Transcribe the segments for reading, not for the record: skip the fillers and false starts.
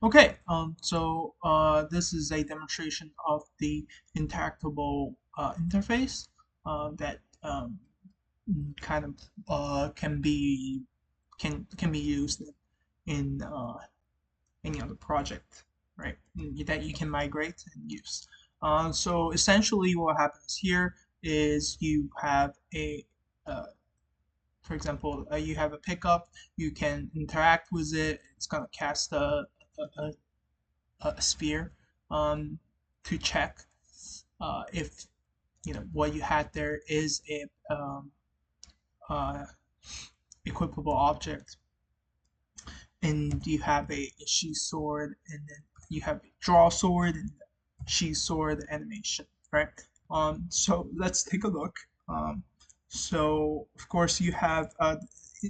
Okay, so this is a demonstration of the interactable interface that kind of can be used in any other project, right? That you can migrate and use. So essentially, what happens here is you have uh, for example, you have a pickup. You can interact with it. It's gonna cast a, a sphere um, to check if what you had there is a uh, equipable object, and you have a sheath sword, and then you have a draw sword and sheath sword animation, right? So let's take a look. So of course you have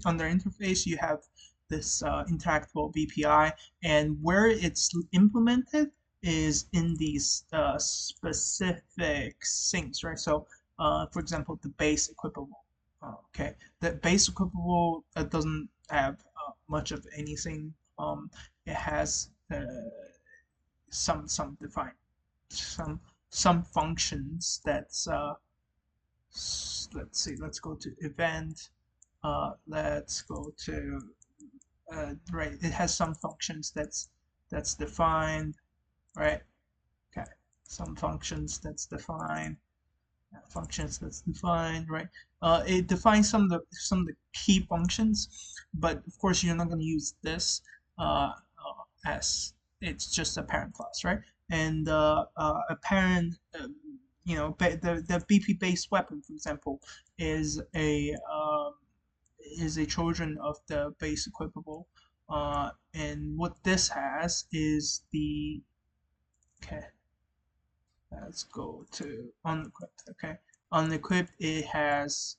under interface you have this interactable BPI, and where it's implemented is in these specific things, right? So for example, the base equipable. Okay, the base equipable doesn't have much of anything. It has some defined some some functions that's let's see. Let's go to event. Let's go to right. It has some functions that's defined, right? Okay, some functions that's defined. Functions that's defined, right? It defines some of the key functions, but of course you're not going to use this as it's just a parent class, right? And a parent, the BP based weapon, for example, is a children of the base equipable, and what this has is the okay. Let's go to unequipped. Okay, unequipped uh, it has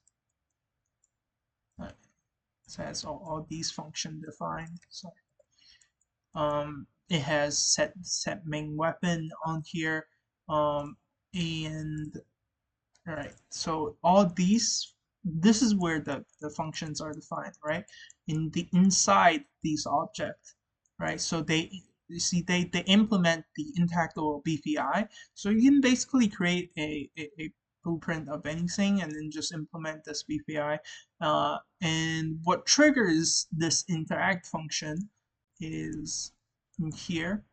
all these function defined. So it has set main weapon on here, and all right. So all these this is where the functions are defined, right? In the inside these objects, right? So you see they implement the interactable BPI. So you can basically create a blueprint of anything and then just implement this BPI. And what triggers this interact function is in here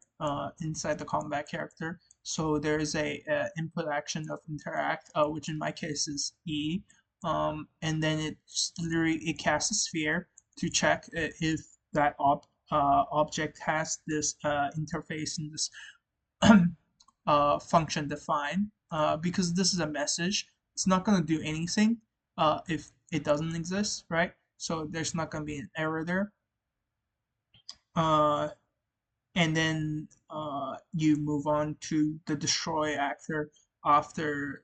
inside the combat character. So there's a input action of interact, which in my case is E, and then it casts a sphere to check if that object has this interface and this function defined. Because this is a message, it's not going to do anything if it doesn't exist, right? So there's not going to be an error there. Uh, and then you move on to the destroy actor after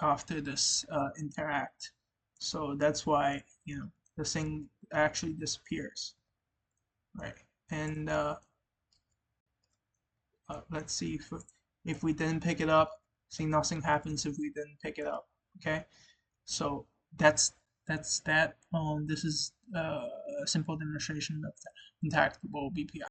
this interact. So that's why the thing actually disappears, right? And let's see if we didn't pick it up. See, nothing happens if we didn't pick it up. Okay, so that's that. This is a simple demonstration of the interactable BPI.